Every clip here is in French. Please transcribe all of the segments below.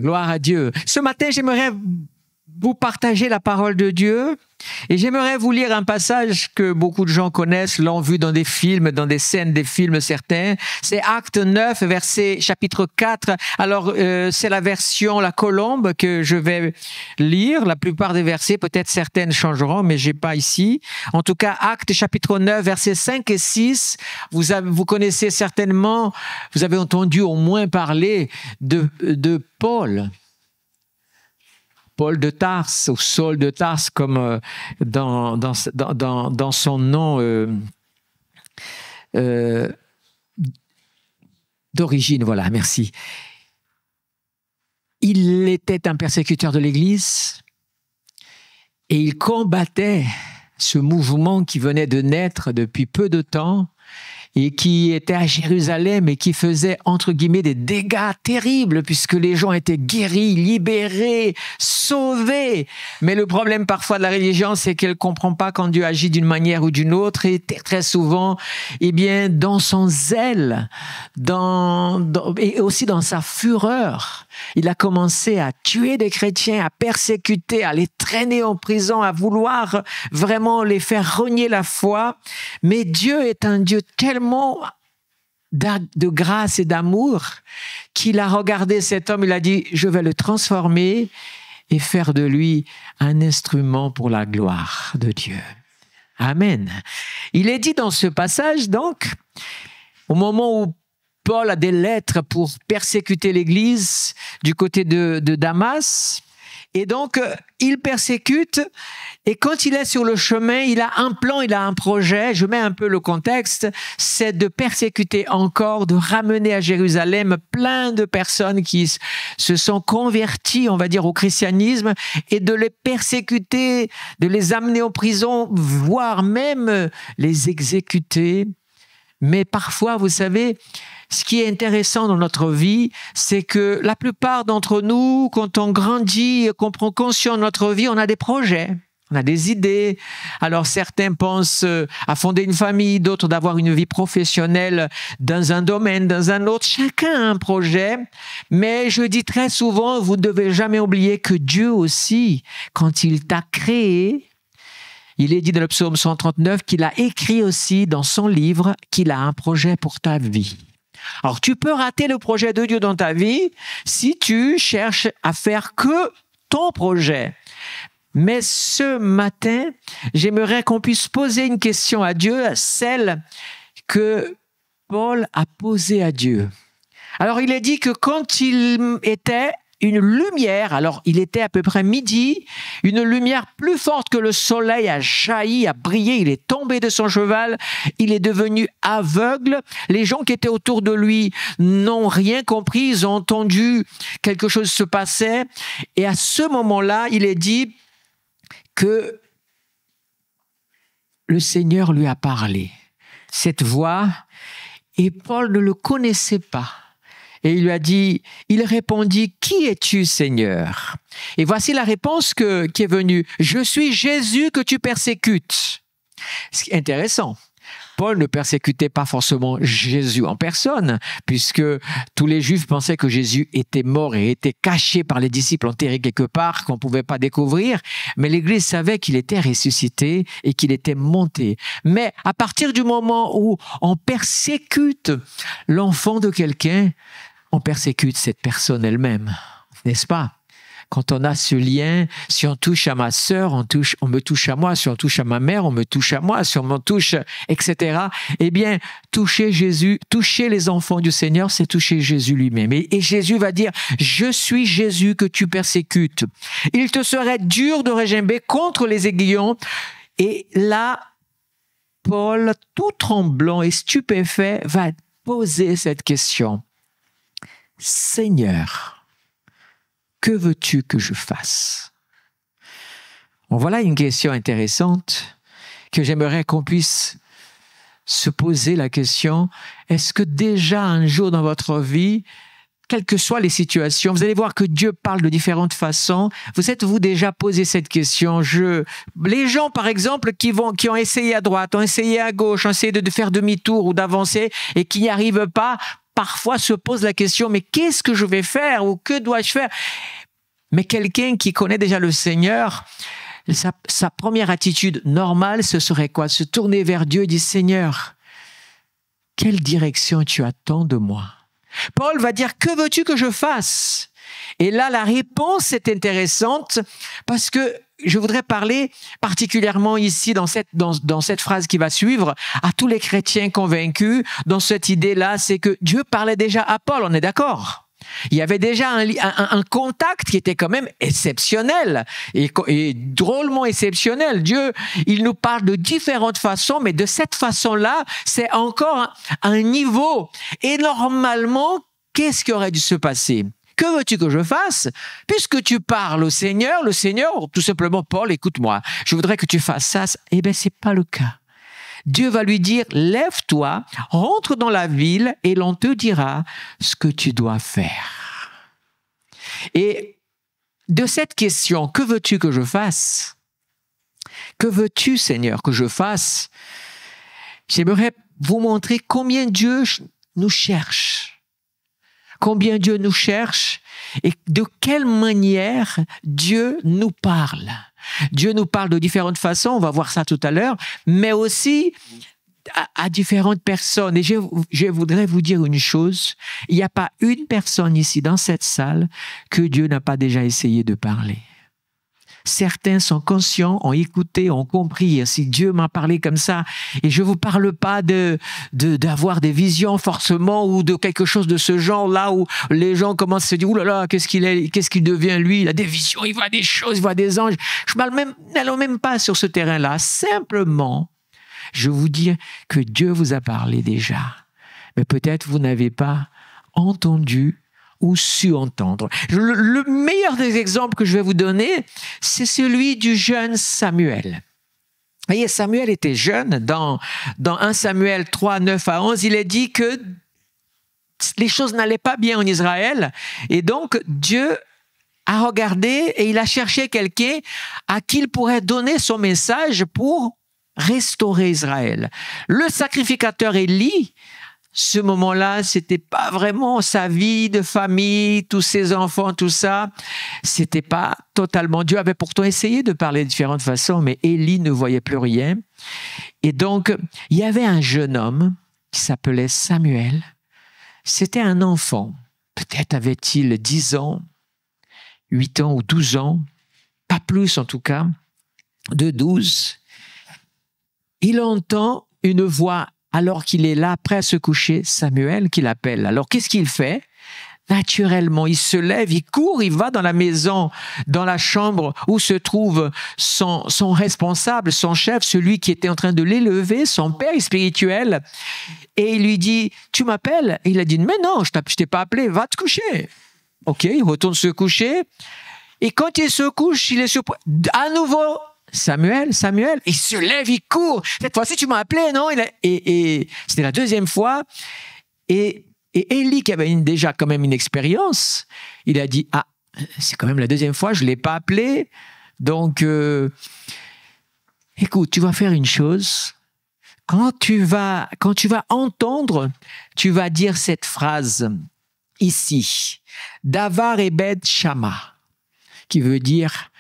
Gloire à Dieu. Ce matin, j'aimerais vous partager la parole de Dieu et j'aimerais vous lire un passage que beaucoup de gens connaissent, l'ont vu dans des films, dans des scènes des films certains. C'est Acte 9, chapitre 4. Alors, c'est la version La Colombe que je vais lire. La plupart des versets, peut-être certaines changeront, mais j'ai pas ici. En tout cas, Acte chapitre 9, versets 5 et 6. Vous connaissez certainement, vous avez entendu au moins parler de Paul. Paul de Tarse, ou Saul de Tarse, comme dans son nom d'origine. Voilà, merci. Il était un persécuteur de l'Église et il combattait ce mouvement qui venait de naître depuis peu de temps et qui était à Jérusalem et qui faisait, entre guillemets, des dégâts terribles puisque les gens étaient guéris, libérés, sauvés. Mais le problème parfois de la religion, c'est qu'elle ne comprend pas quand Dieu agit d'une manière ou d'une autre et très souvent, eh bien, dans son zèle, et aussi dans sa fureur, il a commencé à tuer des chrétiens, à persécuter, à les traîner en prison, à vouloir vraiment les faire renier la foi. Mais Dieu est un Dieu tellement de grâce et d'amour qu'il a regardé cet homme, il a dit, je vais le transformer et faire de lui un instrument pour la gloire de Dieu. Amen. Il est dit dans ce passage, donc, au moment où Paul a des lettres pour persécuter l'Église du côté de Damas, et donc il persécute, et quand il est sur le chemin, il a un plan, il a un projet, je mets un peu le contexte, c'est de persécuter encore, de ramener à Jérusalem plein de personnes qui se sont converties, on va dire, au christianisme, et de les persécuter, de les amener en prison, voire même les exécuter. Mais parfois, vous savez, ce qui est intéressant dans notre vie, c'est que la plupart d'entre nous, quand on grandit et qu'on prend conscience de notre vie, on a des projets, on a des idées. Alors certains pensent à fonder une famille, d'autres d'avoir une vie professionnelle dans un domaine, dans un autre. Chacun a un projet, mais je dis très souvent, vous ne devez jamais oublier que Dieu aussi, quand il t'a créé, il est dit dans le psaume 139 qu'il a écrit aussi dans son livre qu'il a un projet pour ta vie. Alors, tu peux rater le projet de Dieu dans ta vie si tu cherches à faire que ton projet. Mais ce matin, j'aimerais qu'on puisse poser une question à Dieu, celle que Paul a posée à Dieu. Alors, il est dit que quand il était une lumière, alors il était à peu près midi, une lumière plus forte que le soleil a jailli, a brillé, il est tombé de son cheval, il est devenu aveugle. Les gens qui étaient autour de lui n'ont rien compris, ils ont entendu quelque chose se passer. Et à ce moment-là, il est dit que le Seigneur lui a parlé. Cette voix, et Paul ne le connaissait pas. Et il lui a dit, il répondit, « Qui es-tu, Seigneur ?» Et voici la réponse qui est venue, « Je suis Jésus que tu persécutes. » C'est intéressant. Paul ne persécutait pas forcément Jésus en personne, puisque tous les Juifs pensaient que Jésus était mort et était caché par les disciples, enterré quelque part, qu'on ne pouvait pas découvrir. Mais l'Église savait qu'il était ressuscité et qu'il était monté. Mais à partir du moment où on persécute l'enfant de quelqu'un, on persécute cette personne elle-même, n'est-ce pas? Quand on a ce lien, si on touche à ma sœur, on me touche à moi. Si on touche à ma mère, on me touche à moi. Si on me touche, etc. Eh bien, toucher Jésus, toucher les enfants du Seigneur, c'est toucher Jésus lui-même. Et Jésus va dire, je suis Jésus que tu persécutes. Il te serait dur de regimber contre les aiguillons. Et là, Paul, tout tremblant et stupéfait, va poser cette question. Seigneur, que veux-tu que je fasse? Bon, voilà une question intéressante que j'aimerais qu'on puisse se poser la question. Est-ce que déjà un jour dans votre vie, quelles que soient les situations, vous allez voir que Dieu parle de différentes façons. Vous êtes-vous déjà posé cette question? Les gens, par exemple, qui ont essayé à droite, ont essayé à gauche, ont essayé de faire demi-tour ou d'avancer et qui n'y arrivent pas, parfois se pose la question, mais qu'est-ce que je vais faire ou que dois-je faire? Mais quelqu'un qui connaît déjà le Seigneur, sa première attitude normale, ce serait quoi? Se tourner vers Dieu et dire, Seigneur, quelle direction tu attends de moi? Paul va dire, que veux-tu que je fasse? Et là, la réponse est intéressante parce que je voudrais parler particulièrement ici dans cette phrase qui va suivre à tous les chrétiens convaincus dans cette idée-là, c'est que Dieu parlait déjà à Paul, on est d'accord? Il y avait déjà un contact qui était quand même exceptionnel et drôlement exceptionnel. Dieu, il nous parle de différentes façons, mais de cette façon-là, c'est encore un niveau. Et normalement, qu'est-ce qui aurait dû se passer? Que veux-tu que je fasse? Puisque tu parles au Seigneur, le Seigneur, tout simplement, Paul, écoute-moi, je voudrais que tu fasses ça. Eh bien, c'est pas le cas. Dieu va lui dire, lève-toi, rentre dans la ville et l'on te dira ce que tu dois faire. Et de cette question, que veux-tu que je fasse? Que veux-tu, Seigneur, que je fasse? J'aimerais vous montrer combien Dieu nous cherche. Combien Dieu nous cherche et de quelle manière Dieu nous parle. Dieu nous parle de différentes façons, on va voir ça tout à l'heure, mais aussi à différentes personnes. Et je voudrais vous dire une chose, il n'y a pas une personne ici dans cette salle que Dieu n'a pas déjà essayé de parler. Certains sont conscients, ont écouté, ont compris. Si Dieu m'a parlé comme ça, et je ne vous parle pas d'avoir des visions forcément ou de quelque chose de ce genre-là où les gens commencent à se dire, ouh là là, qu'est-ce qu'il devient lui? Il a des visions, il voit des choses, il voit des anges. Je n'allons même pas sur ce terrain-là. Simplement, je vous dis que Dieu vous a parlé déjà. Mais peut-être vous n'avez pas entendu ou su entendre. Le meilleur des exemples que je vais vous donner, c'est celui du jeune Samuel. Vous voyez, Samuel était jeune. Dans 1 Samuel 3, 9 à 11, il est dit que les choses n'allaient pas bien en Israël. Et donc, Dieu a regardé et il a cherché quelqu'un à qui il pourrait donner son message pour restaurer Israël. Le sacrificateur Élie, ce moment-là, c'était pas vraiment sa vie de famille, tous ses enfants, tout ça. C'était pas totalement. Dieu avait pourtant essayé de parler de différentes façons, mais Élie ne voyait plus rien. Et donc, il y avait un jeune homme qui s'appelait Samuel. C'était un enfant. Peut-être avait-il 10 ans, 8 ans ou 12 ans, pas plus en tout cas, de 12. Il entend une voix alors qu'il est là, prêt à se coucher, Samuel qui l'appelle. Alors, qu'est-ce qu'il fait? Naturellement, il se lève, il court, il va dans la maison, dans la chambre où se trouve son responsable, son chef, celui qui était en train de l'élever, son père spirituel. Et il lui dit, tu m'appelles? Et il a dit, mais non, je t'ai pas appelé, va te coucher. OK, il retourne se coucher. Et quand il se couche, il est surpris. À nouveau, Samuel, il se lève, il court. Cette fois-ci, tu m'as appelé, non? Et c'était la deuxième fois. Et Élie, qui avait déjà quand même une expérience, il a dit, ah, c'est quand même la deuxième fois, je ne l'ai pas appelé. Donc, écoute, tu vas faire une chose. Quand tu vas entendre, tu vas dire cette phrase ici. Davar Ebed Shama, qui veut dire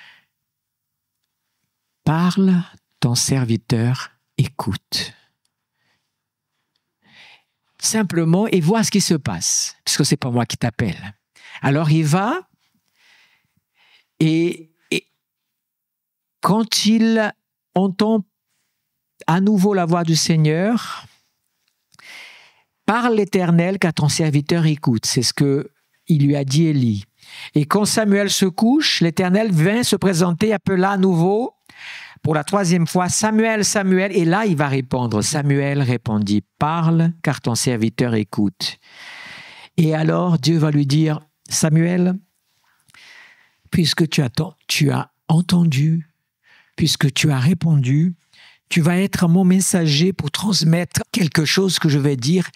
parle, ton serviteur écoute. Simplement, et vois ce qui se passe, puisque c'est pas moi qui t'appelle. Alors il va, et quand il entend à nouveau la voix du Seigneur, parle l'Éternel car ton serviteur écoute. C'est ce que il lui a dit Élie. Et quand Samuel se couche, l'Éternel vint se présenter, appela à nouveau pour la troisième fois, Samuel, Samuel. Et là, il va répondre. Samuel répondit, parle, car ton serviteur écoute. Et alors, Dieu va lui dire, Samuel, puisque tu as entendu, puisque tu as répondu, tu vas être mon messager pour transmettre quelque chose que je vais dire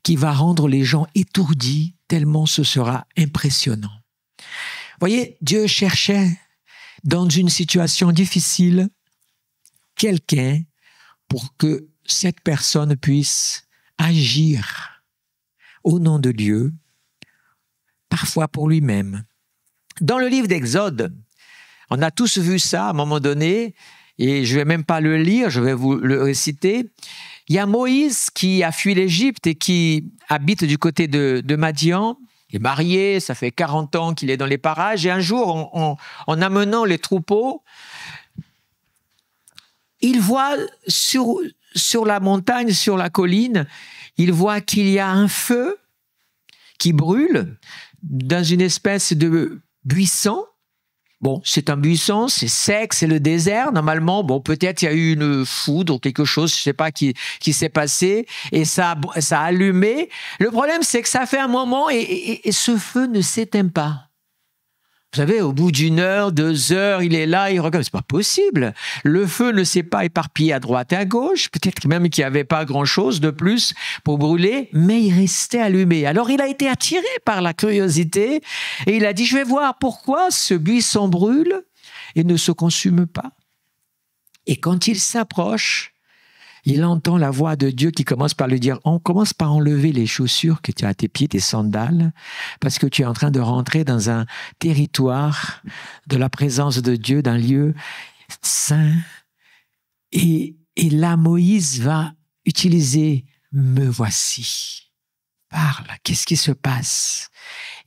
qui va rendre les gens étourdis, tellement ce sera impressionnant. Voyez, Dieu cherchait dans une situation difficile quelqu'un pour que cette personne puisse agir. au nom de Dieu, parfois pour lui-même. Dans le livre d'Exode, on a tous vu ça à un moment donné, et je ne vais même pas le lire, je vais vous le réciter. Il y a Moïse qui a fui l'Égypte et qui habite du côté de Madian. Il est marié, ça fait 40 ans qu'il est dans les parages. Et un jour, en amenant les troupeaux, il voit sur la montagne, sur la colline, il voit qu'il y a un feu qui brûle dans une espèce de buisson. Bon, c'est un buisson, c'est sec, c'est le désert. Normalement, bon, peut-être il y a eu une foudre ou quelque chose, je ne sais pas qui s'est passé, et ça a allumé. Le problème, c'est que ça fait un moment et ce feu ne s'éteint pas. Vous savez, au bout d'1 heure, 2 heures, il est là, il regarde. C'est pas possible. Le feu ne s'est pas éparpillé à droite et à gauche. Peut-être même qu'il n'y avait pas grand-chose de plus pour brûler, mais il restait allumé. Alors, il a été attiré par la curiosité et il a dit, je vais voir pourquoi ce buisson brûle et ne se consume pas. Et quand il s'approche, il entend la voix de Dieu qui commence par lui dire, on commence par enlever les chaussures que tu as à tes pieds, tes sandales, parce que tu es en train de rentrer dans un territoire de la présence de Dieu, d'un lieu saint. Et là, Moïse va utiliser « me voici ». Parle, qu'est-ce qui se passe?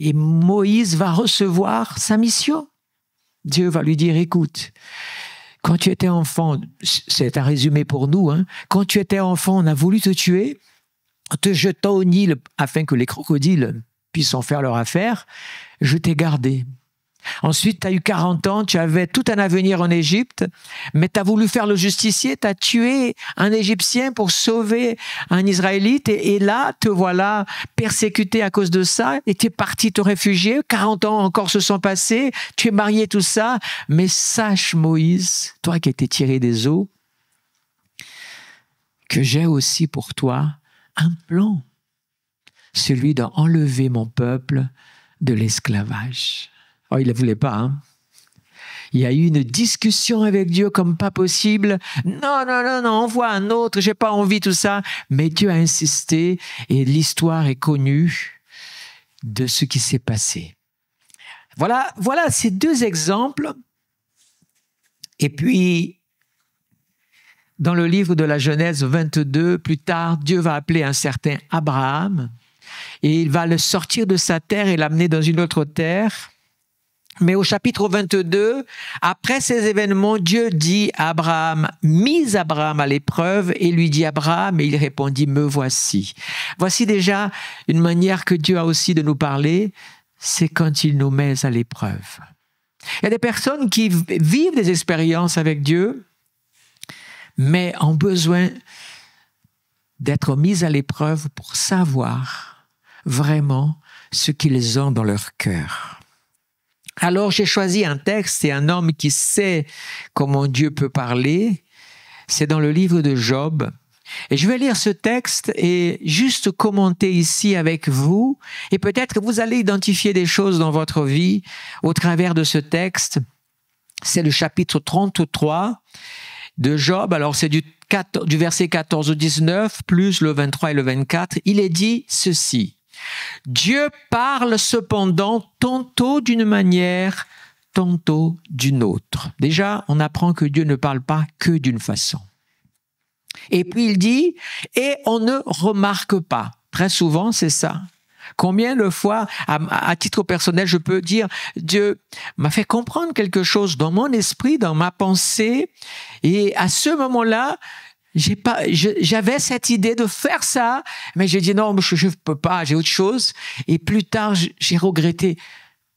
Et Moïse va recevoir sa mission. Dieu va lui dire, écoute, quand tu étais enfant, c'est un résumé pour nous, hein, quand tu étais enfant, on a voulu te tuer, en te jetant au Nil afin que les crocodiles puissent en faire leur affaire, je t'ai gardé. Ensuite, tu as eu 40 ans, tu avais tout un avenir en Égypte, mais tu as voulu faire le justicier, tu as tué un Égyptien pour sauver un Israélite, et là, te voilà persécuté à cause de ça, et tu es parti te réfugier, 40 ans encore se sont passés, tu es marié, tout ça, mais sache, Moïse, toi qui étais tiré des eaux, que j'ai aussi pour toi un plan, celui d'enlever mon peuple de l'esclavage. Oh, il ne voulait pas, hein? Il y a eu une discussion avec Dieu comme pas possible. Non, envoie un autre, j'ai pas envie, tout ça. Mais Dieu a insisté et l'histoire est connue de ce qui s'est passé. Voilà ces 2 exemples. Et puis, dans le livre de la Genèse 22, plus tard, Dieu va appeler un certain Abraham et il va le sortir de sa terre et l'amener dans une autre terre. Mais au chapitre 22, après ces événements, Dieu dit à Abraham, mise Abraham à l'épreuve et lui dit Abraham, et il répondit, me voici. Voici déjà une manière que Dieu a aussi de nous parler, c'est quand il nous met à l'épreuve. Il y a des personnes qui vivent des expériences avec Dieu, mais ont besoin d'être mises à l'épreuve pour savoir vraiment ce qu'ils ont dans leur cœur. Alors, j'ai choisi un texte et un homme qui sait comment Dieu peut parler. C'est dans le livre de Job. Et je vais lire ce texte et juste commenter ici avec vous. Et peut-être que vous allez identifier des choses dans votre vie au travers de ce texte. C'est le chapitre 33 de Job. Alors, c'est du verset 14 au 19, plus le 23 et le 24. Il est dit ceci. Dieu parle cependant tantôt d'une manière, tantôt d'une autre. Déjà, on apprend que Dieu ne parle pas que d'une façon. Et puis il dit, et on ne remarque pas. Très souvent, c'est ça. Combien de fois, à titre personnel, je peux dire, Dieu m'a fait comprendre quelque chose dans mon esprit, dans ma pensée, et à ce moment-là, j'avais cette idée de faire ça, mais j'ai dit non, je ne peux pas, j'ai autre chose. Et plus tard, j'ai regretté.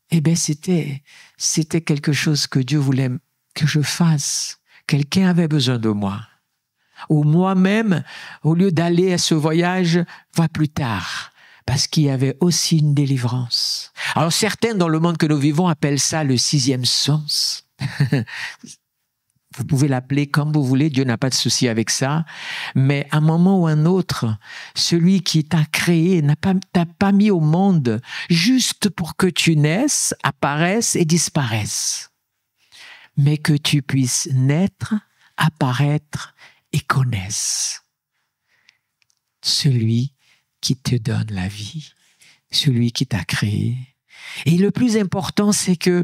Eh bien, c'était quelque chose que Dieu voulait que je fasse. Quelqu'un avait besoin de moi. Ou moi-même, au lieu d'aller à ce voyage, va plus tard. Parce qu'il y avait aussi une délivrance. Alors certains dans le monde que nous vivons appellent ça le 6e sens. Vous pouvez l'appeler comme vous voulez, Dieu n'a pas de souci avec ça. Mais à un moment ou un autre, celui qui t'a créé t'a pas mis au monde juste pour que tu naisses, apparaisses et disparaisses. Mais que tu puisses naître, apparaître et connaisse celui qui te donne la vie, celui qui t'a créé. Et le plus important, c'est que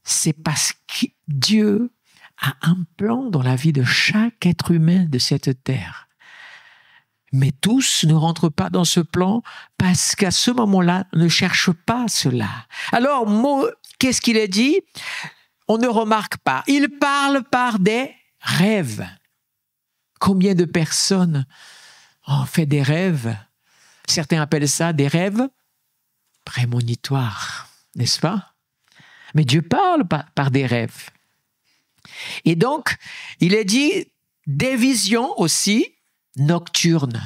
c'est parce que Dieu a un plan dans la vie de chaque être humain de cette terre. Mais tous ne rentrent pas dans ce plan parce qu'à ce moment-là, ne cherchent pas cela. Alors, qu'est-ce qu'il est dit? On ne remarque pas. Il parle par des rêves. Combien de personnes ont fait des rêves? Certains appellent ça des rêves prémonitoires, n'est-ce pas? Mais Dieu parle par des rêves. Et donc, il est dit des visions aussi nocturnes.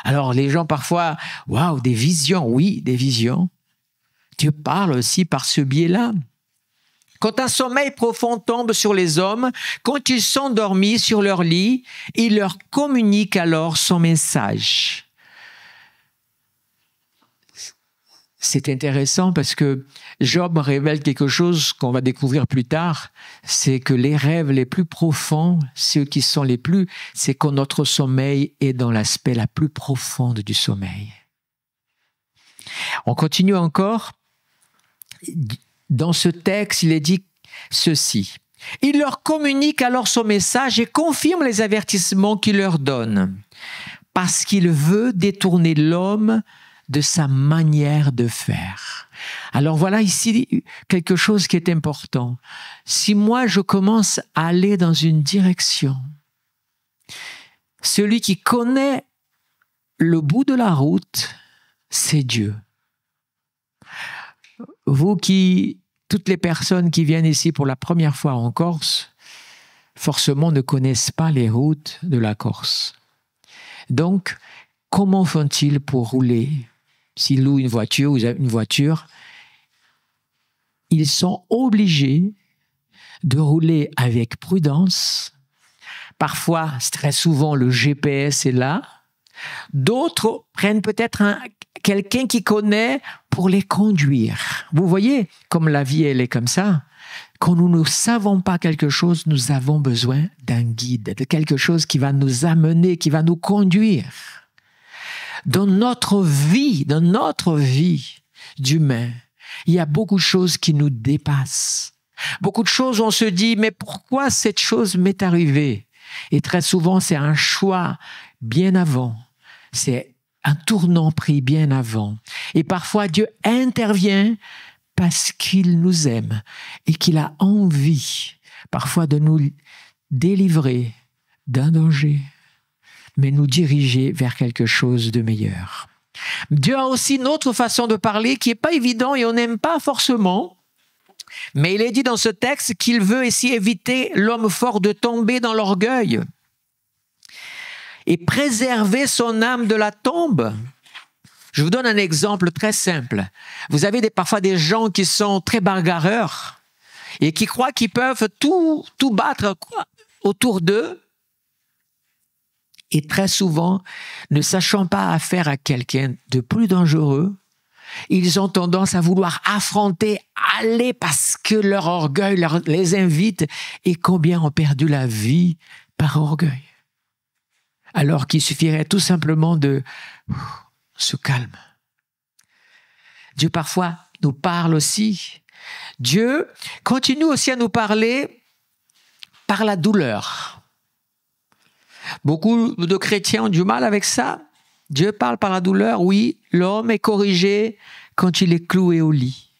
Alors, les gens parfois, waouh, des visions, oui, des visions. Dieu parle aussi par ce biais-là. Quand un sommeil profond tombe sur les hommes, quand ils sont endormis sur leur lit, il leur communique alors son message. C'est intéressant parce que Job révèle quelque chose qu'on va découvrir plus tard, c'est que les rêves les plus profonds, ceux qui sont les plus, c'est quand notre sommeil est dans l'aspect la plus profonde du sommeil. On continue encore. Dans ce texte, il est dit ceci. Il leur communique alors son message et confirme les avertissements qu'il leur donne, parce qu'il veut détourner l'homme de sa manière de faire. Alors voilà ici quelque chose qui est important. Si moi je commence à aller dans une direction, celui qui connaît le bout de la route, c'est Dieu. Toutes les personnes qui viennent ici pour la première fois en Corse, forcément ne connaissent pas les routes de la Corse. Donc, comment font-ils pour rouler? S'ils louent une voiture, ils sont obligés de rouler avec prudence. Parfois, très souvent, le GPS est là. D'autres prennent peut-être quelqu'un qui connaît pour les conduire. Vous voyez, comme la vie, elle est comme ça. Quand nous ne savons pas quelque chose, nous avons besoin d'un guide, de quelque chose qui va nous amener, qui va nous conduire. Dans notre vie d'humain, il y a beaucoup de choses qui nous dépassent. Beaucoup de choses, on se dit, mais pourquoi cette chose m'est arrivée? Et très souvent, c'est un choix bien avant. C'est un tournant pris bien avant. Et parfois, Dieu intervient parce qu'il nous aime et qu'il a envie, parfois, de nous délivrer d'un danger, mais nous diriger vers quelque chose de meilleur. Dieu a aussi une autre façon de parler qui n'est pas évident et on n'aime pas forcément. Mais il est dit dans ce texte qu'il veut ici éviter l'homme fort de tomber dans l'orgueil et préserver son âme de la tombe. Je vous donne un exemple très simple. Vous avez parfois des gens qui sont très bagarreurs et qui croient qu'ils peuvent tout battre autour d'eux. Et très souvent, ne sachant pas affaire à quelqu'un de plus dangereux, ils ont tendance à vouloir affronter, aller parce que leur orgueil les invite. Et combien ont perdu la vie par orgueil? Alors qu'il suffirait tout simplement de se calmer. Dieu parfois nous parle aussi. Dieu continue aussi à nous parler par la douleur. Beaucoup de chrétiens ont du mal avec ça. Dieu parle par la douleur. Oui, l'homme est corrigé quand il est cloué au lit.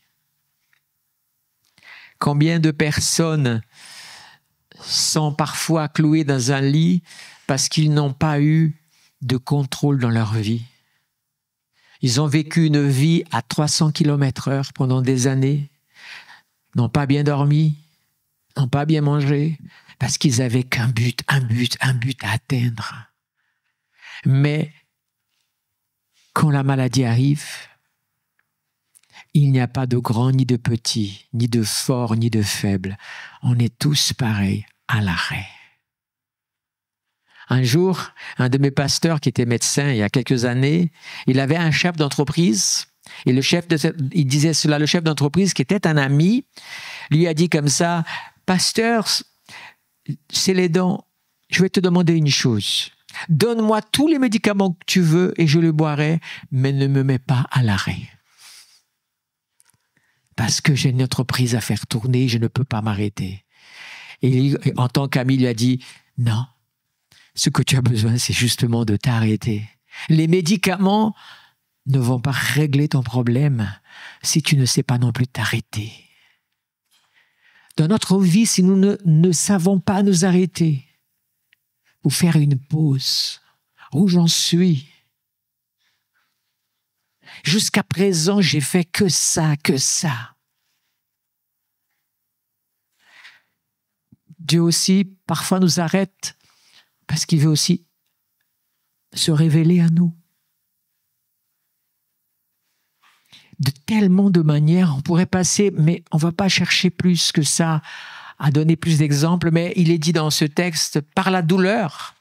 Combien de personnes sont parfois clouées dans un lit parce qu'ils n'ont pas eu de contrôle dans leur vie. Ils ont vécu une vie à 300 km/h pendant des années, n'ont pas bien dormi, n'ont pas bien mangé, parce qu'ils avaient qu'un but à atteindre. Mais quand la maladie arrive, il n'y a pas de grand ni de petit, ni de fort ni de faible. On est tous pareils à l'arrêt. Un jour, un de mes pasteurs qui était médecin il y a quelques années, il avait un chef d'entreprise et il disait cela, le chef d'entreprise qui était un ami, lui a dit comme ça, « Pasteur, c'est les dents, je vais te demander une chose. Donne-moi tous les médicaments que tu veux et je les boirai, mais ne me mets pas à l'arrêt. Parce que j'ai une entreprise à faire tourner, je ne peux pas m'arrêter. Et en tant qu'ami, il lui a dit, non, ce que tu as besoin, c'est justement de t'arrêter. Les médicaments ne vont pas régler ton problème si tu ne sais pas non plus t'arrêter. Dans notre vie, si nous ne savons pas nous arrêter ou faire une pause, où j'en suis? Jusqu'à présent, j'ai fait que ça, que ça. Dieu aussi, parfois, nous arrête parce qu'il veut aussi se révéler à nous. De tellement de manières, on pourrait passer, mais on ne va pas chercher plus que ça, à donner plus d'exemples, mais il est dit dans ce texte, par la douleur,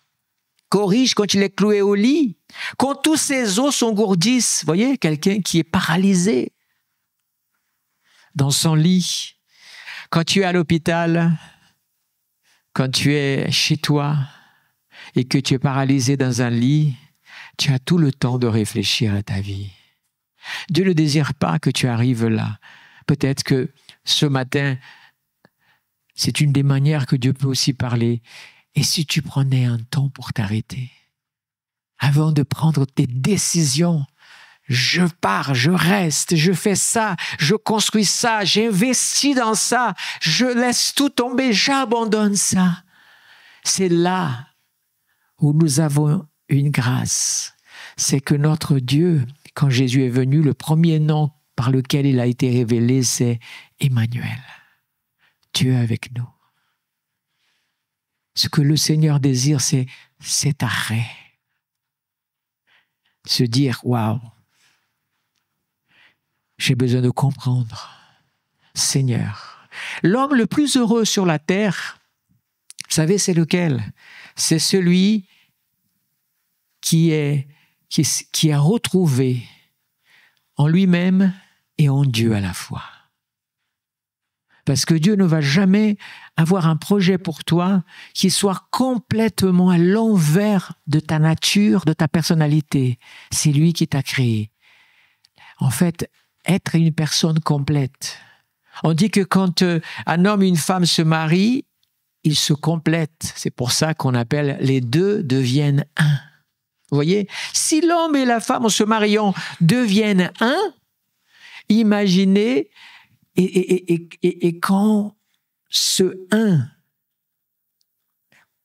corrige quand il est cloué au lit, quand tous ses os s'engourdissent. Vous voyez, quelqu'un qui est paralysé dans son lit. Quand tu es à l'hôpital, quand tu es chez toi et que tu es paralysé dans un lit, tu as tout le temps de réfléchir à ta vie. Dieu ne désire pas que tu arrives là. Peut-être que ce matin, c'est une des manières que Dieu peut aussi parler. Et si tu prenais un temps pour t'arrêter, avant de prendre tes décisions, je pars, je reste, je fais ça, je construis ça, j'investis dans ça, je laisse tout tomber, j'abandonne ça. C'est là où nous avons une grâce. C'est que notre Dieu, quand Jésus est venu, le premier nom par lequel il a été révélé, c'est Emmanuel. Dieu avec nous. Ce que le Seigneur désire, c'est cet arrêt. Se dire, waouh, j'ai besoin de comprendre. Seigneur, l'homme le plus heureux sur la terre, vous savez, c'est lequel? C'est celui qui a retrouvé en lui-même et en Dieu à la fois. Parce que Dieu ne va jamais avoir un projet pour toi qui soit complètement à l'envers de ta nature, de ta personnalité. C'est lui qui t'a créé. En fait, être une personne complète. On dit que quand un homme et une femme se marient, ils se complètent. C'est pour ça qu'on appelle les deux deviennent un. Vous voyez, si l'homme et la femme en se mariant deviennent un, imaginez, et quand ce un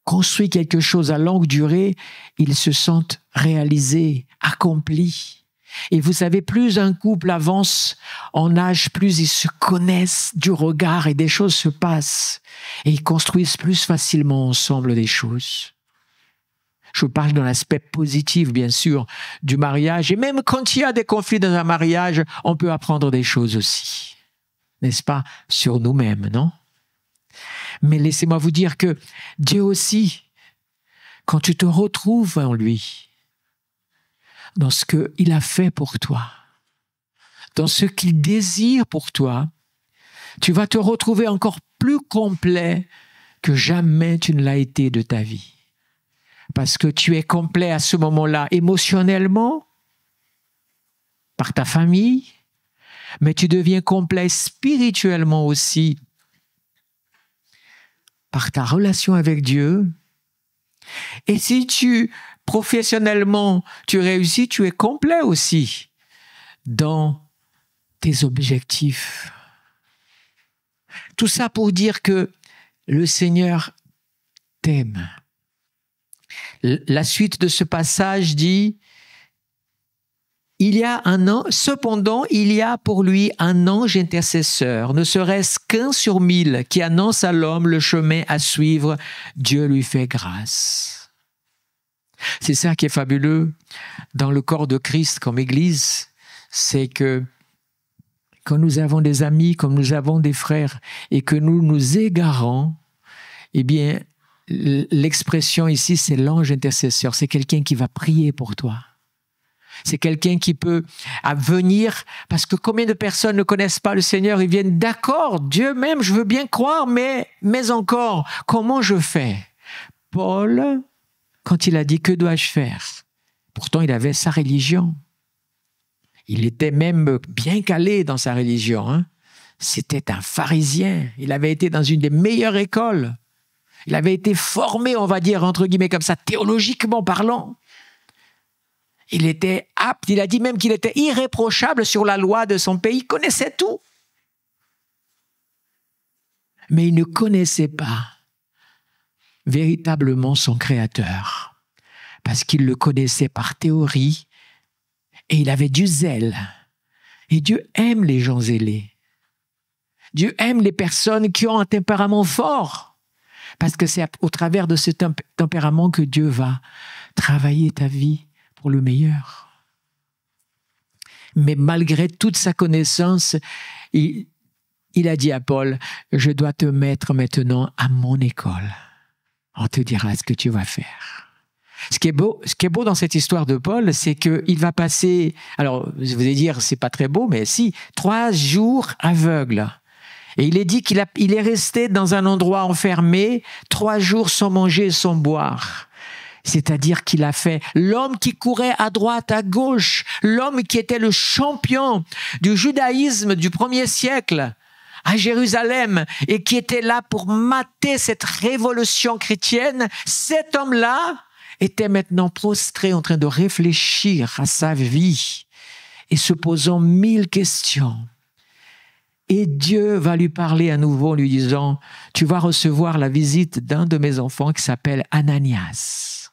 construit quelque chose à longue durée, ils se sentent réalisés, accomplis. Et vous savez, plus un couple avance en âge, plus ils se connaissent du regard et des choses se passent. Et ils construisent plus facilement ensemble des choses. Je parle dans l'aspect positif, bien sûr, du mariage. Et même quand il y a des conflits dans un mariage, on peut apprendre des choses aussi. N'est-ce pas? Sur nous-mêmes, non? Mais laissez-moi vous dire que Dieu aussi, quand tu te retrouves en lui, dans ce qu'il a fait pour toi, dans ce qu'il désire pour toi, tu vas te retrouver encore plus complet que jamais tu ne l'as été de ta vie. Parce que tu es complet à ce moment-là émotionnellement, par ta famille, mais tu deviens complet spirituellement aussi, par ta relation avec Dieu. Et si professionnellement, tu réussis, tu es complet aussi dans tes objectifs. Tout ça pour dire que le Seigneur t'aime. La suite de ce passage dit, cependant, il y a pour lui un ange intercesseur, ne serait-ce qu'un sur 1000, qui annonce à l'homme le chemin à suivre. Dieu lui fait grâce. C'est ça qui est fabuleux dans le corps de Christ comme Église, c'est que quand nous avons des amis, comme nous avons des frères, et que nous nous égarons, eh bien, l'expression ici, c'est l'ange intercesseur. C'est quelqu'un qui va prier pour toi. C'est quelqu'un qui peut venir, parce que combien de personnes ne connaissent pas le Seigneur, ils viennent, d'accord, Dieu même, je veux bien croire, mais encore, comment je fais? Paul, quand il a dit « Que dois-je faire ?» Pourtant, il avait sa religion. Il était même bien calé dans sa religion. Hein. C'était un pharisien. Il avait été dans une des meilleures écoles. Il avait été formé, on va dire, entre guillemets, comme ça, théologiquement parlant. Il était apte. Il a dit même qu'il était irréprochable sur la loi de son pays. Il connaissait tout. Mais il ne connaissait pas véritablement son Créateur. Parce qu'il le connaissait par théorie et il avait du zèle. Et Dieu aime les gens zélés. Dieu aime les personnes qui ont un tempérament fort. Parce que c'est au travers de ce tempérament que Dieu va travailler ta vie pour le meilleur. Mais malgré toute sa connaissance, il a dit à Paul, « Je dois te mettre maintenant à mon école. On te dira ce que tu vas faire. » Ce qui est beau dans cette histoire de Paul, c'est qu'il va passer, alors je vous ai dit, c'est pas très beau, mais si, 3 jours aveugle. Et il est dit qu'il est resté dans un endroit enfermé 3 jours sans manger et sans boire. C'est-à-dire qu'il a fait l'homme qui courait à droite, à gauche, l'homme qui était le champion du judaïsme du 1er siècle à Jérusalem et qui était là pour mater cette révolution chrétienne. Cet homme-là était maintenant prostré en train de réfléchir à sa vie et se posant 1000 questions. Et Dieu va lui parler à nouveau en lui disant, « Tu vas recevoir la visite d'un de mes enfants qui s'appelle Ananias. »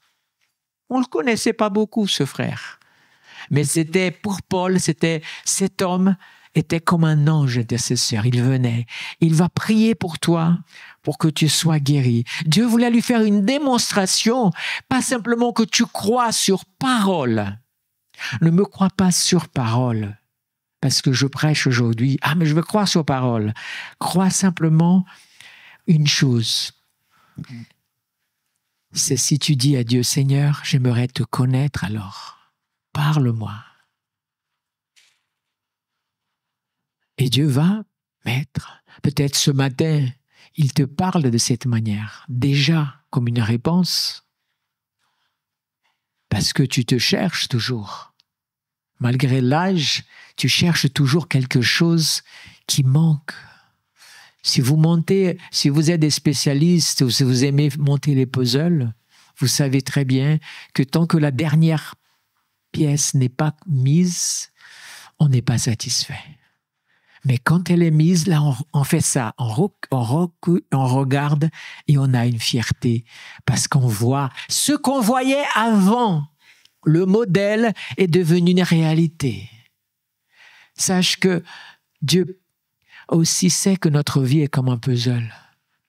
On ne le connaissait pas beaucoup, ce frère. Mais c'était pour Paul, cet homme était comme un ange intercesseur. Il venait, il va prier pour toi, pour que tu sois guéri. Dieu voulait lui faire une démonstration, pas simplement que tu crois sur parole. Ne me crois pas sur parole, parce que je prêche aujourd'hui. Ah, mais je veux croire sur parole. Crois simplement une chose. C'est si tu dis à Dieu, Seigneur, j'aimerais te connaître alors. Parle-moi. Et Dieu va mettre, peut-être ce matin, il te parle de cette manière, déjà comme une réponse, parce que tu te cherches toujours. Malgré l'âge, tu cherches toujours quelque chose qui manque. Si vous êtes des spécialistes ou si vous aimez monter les puzzles, vous savez très bien que tant que la dernière pièce n'est pas mise, on n'est pas satisfait. Mais quand elle est mise, là, on fait ça, on regarde et on a une fierté parce qu'on voit ce qu'on voyait avant. Le modèle est devenu une réalité. Sache que Dieu aussi sait que notre vie est comme un puzzle,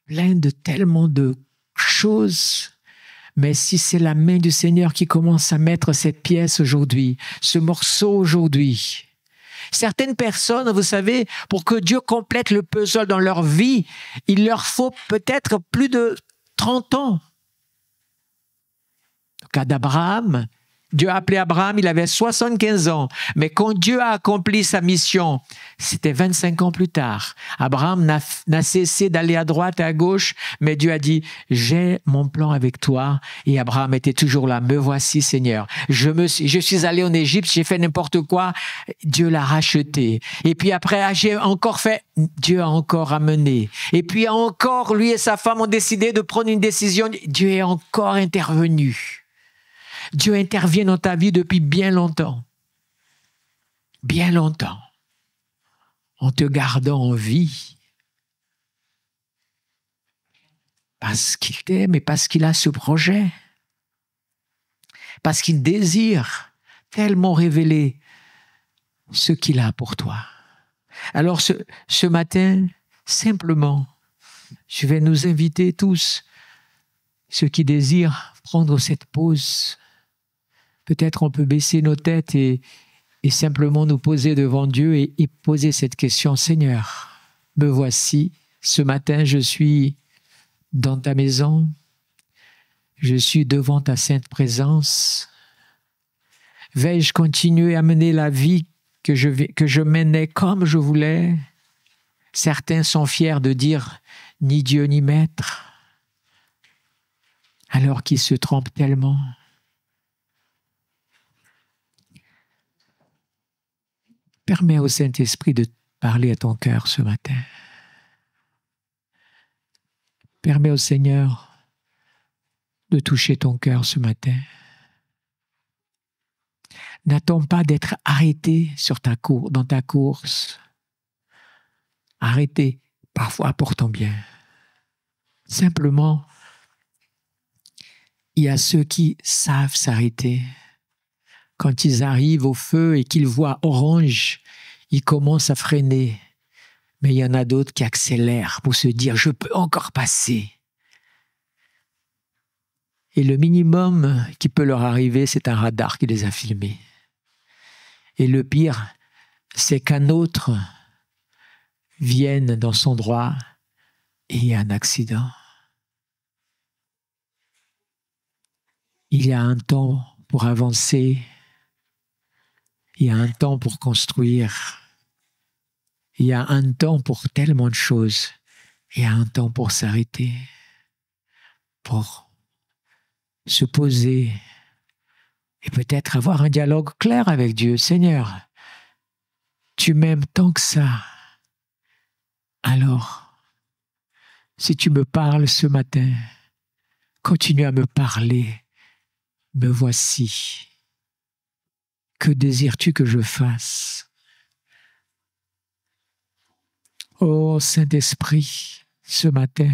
plein de tellement de choses. Mais si c'est la main du Seigneur qui commence à mettre cette pièce aujourd'hui, ce morceau aujourd'hui, certaines personnes, vous savez, pour que Dieu complète le puzzle dans leur vie, il leur faut peut-être plus de 30 ans. Au cas d'Abraham, Dieu a appelé Abraham, il avait 75 ans. Mais quand Dieu a accompli sa mission, c'était 25 ans plus tard. Abraham n'a cessé d'aller à droite et à gauche, mais Dieu a dit, j'ai mon plan avec toi. Et Abraham était toujours là, me voici Seigneur. Je suis allé en Égypte, j'ai fait n'importe quoi, Dieu l'a racheté. Et puis après, j'ai encore fait, Dieu a encore amené. Et puis encore, lui et sa femme ont décidé de prendre une décision, Dieu est encore intervenu. Dieu intervient dans ta vie depuis bien longtemps. Bien longtemps. En te gardant en vie. Parce qu'il t'aime et parce qu'il a ce projet. Parce qu'il désire tellement révéler ce qu'il a pour toi. Alors ce matin, simplement, je vais nous inviter tous, ceux qui désirent prendre cette pause. Peut-être on peut baisser nos têtes et simplement nous poser devant Dieu et poser cette question. Seigneur, me voici. Ce matin, je suis dans ta maison. Je suis devant ta sainte présence. Vais-je continuer à mener la vie que je menais comme je voulais? Certains sont fiers de dire ni Dieu ni maître. alors qu'il se trompe tellement. Permets au Saint-Esprit de parler à ton cœur ce matin. Permets au Seigneur de toucher ton cœur ce matin. N'attends pas d'être arrêté dans ta course. Arrêté, parfois pour ton bien. Simplement, il y a ceux qui savent s'arrêter. Quand ils arrivent au feu et qu'ils voient orange, ils commencent à freiner. Mais il y en a d'autres qui accélèrent pour se dire « je peux encore passer ». Et le minimum qui peut leur arriver, c'est un radar qui les a filmés. Et le pire, c'est qu'un autre vienne dans son droit et il y a un accident. Il y a un temps pour avancer, il y a un temps pour construire, il y a un temps pour tellement de choses, il y a un temps pour s'arrêter, pour se poser et peut-être avoir un dialogue clair avec Dieu. Seigneur, tu m'aimes tant que ça. Alors, si tu me parles ce matin, continue à me parler. Me voici. Que désires-tu que je fasse? Ô Saint-Esprit, ce matin,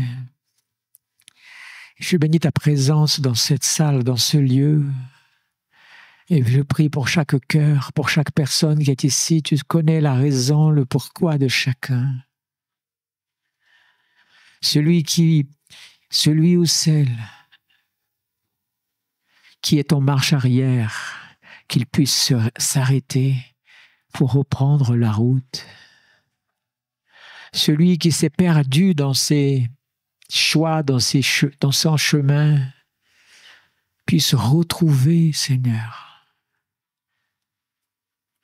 je bénis ta présence dans cette salle, dans ce lieu. Et je prie pour chaque cœur, pour chaque personne qui est ici. Tu connais la raison, le pourquoi de chacun. Celui ou celle qui est en marche arrière, qu'il puisse s'arrêter pour reprendre la route. Celui qui s'est perdu dans ses choix, dans son chemin, puisse retrouver, Seigneur,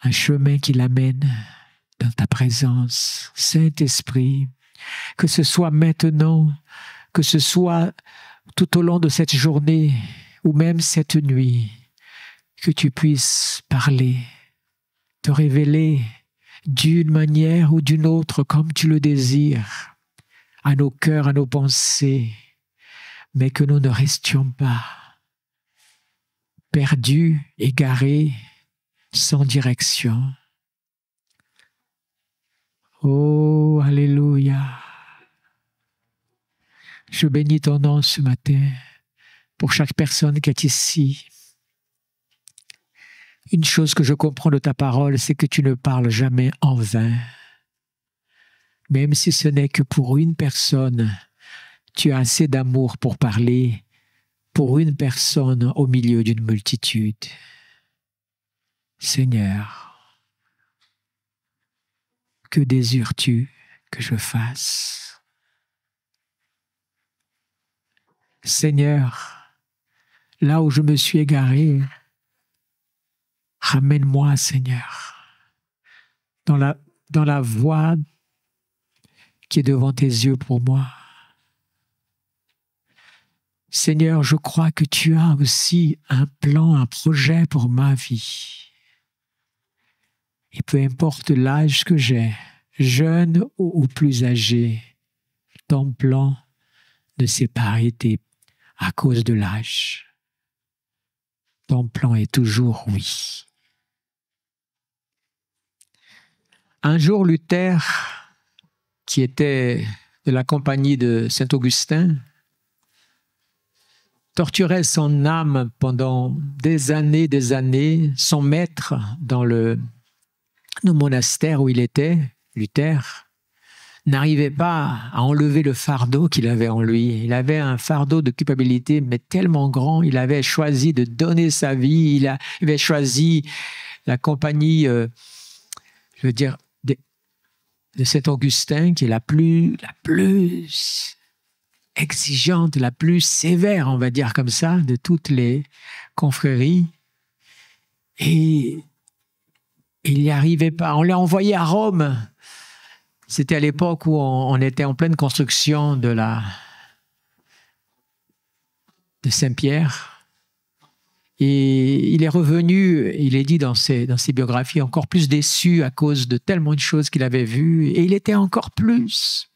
un chemin qui l'amène dans ta présence. Saint-Esprit, que ce soit maintenant, que ce soit tout au long de cette journée ou même cette nuit, que tu puisses parler, te révéler d'une manière ou d'une autre comme tu le désires, à nos cœurs, à nos pensées, mais que nous ne restions pas perdus, égarés, sans direction. Oh, alléluia. Je bénis ton nom ce matin pour chaque personne qui est ici. Une chose que je comprends de ta parole, c'est que tu ne parles jamais en vain. Même si ce n'est que pour une personne, tu as assez d'amour pour parler pour une personne au milieu d'une multitude. Seigneur, que désires-tu que je fasse? Seigneur, là où je me suis égaré, ramène-moi, Seigneur, dans la voie qui est devant tes yeux pour moi. Seigneur, je crois que tu as aussi un plan, un projet pour ma vie. Et peu importe l'âge que j'ai, jeune ou plus âgé, ton plan ne s'est pas arrêté à cause de l'âge. Ton plan est toujours oui. Un jour, Luther, qui était de la compagnie de Saint-Augustin, torturait son âme pendant des années, son maître dans le monastère où il était, Luther, n'arrivait pas à enlever le fardeau qu'il avait en lui. Il avait un fardeau de culpabilité, mais tellement grand. Il avait choisi de donner sa vie. Il avait choisi la compagnie, de Saint-Augustin, qui est la plus exigeante, la plus sévère, on va dire comme ça, de toutes les confréries. Et il n'y arrivait pas. On l'a envoyé à Rome. C'était à l'époque où on était en pleine construction de Saint-Pierre. Et il est revenu, il est dit dans ses biographies, encore plus déçu à cause de tellement de choses qu'il avait vues. Et il était encore plus.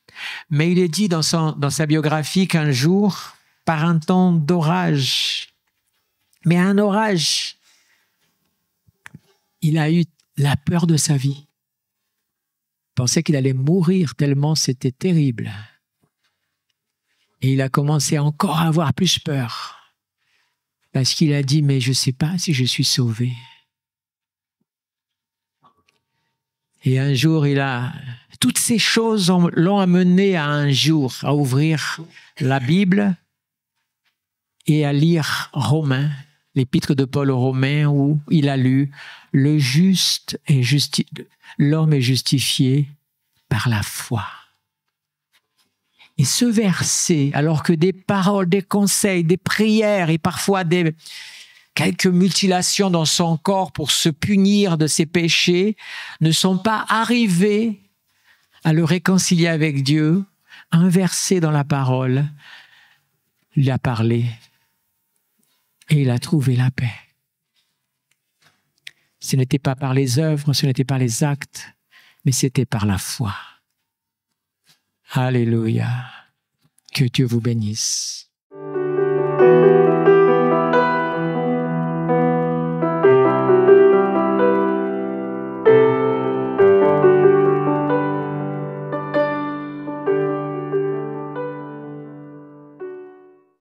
Mais il est dit dans sa biographie qu'un jour, par un temps d'orage, mais un orage, il a eu la peur de sa vie. Il pensait qu'il allait mourir tellement c'était terrible. Et il a commencé encore à avoir plus peur. Parce qu'il a dit, mais je ne sais pas si je suis sauvé. Et un jour, toutes ces choses l'ont amené à un jour à ouvrir la Bible et à lire Romains, l'épître de Paul aux Romains, où il a lu « L'homme est justifié par la foi ». Et ce verset, alors que des paroles, des conseils, des prières et parfois quelques mutilations dans son corps pour se punir de ses péchés ne sont pas arrivés à le réconcilier avec Dieu, un verset dans la parole lui a parlé et il a trouvé la paix. Ce n'était pas par les œuvres, ce n'était pas les actes, mais c'était par la foi. Alléluia. Que Dieu vous bénisse.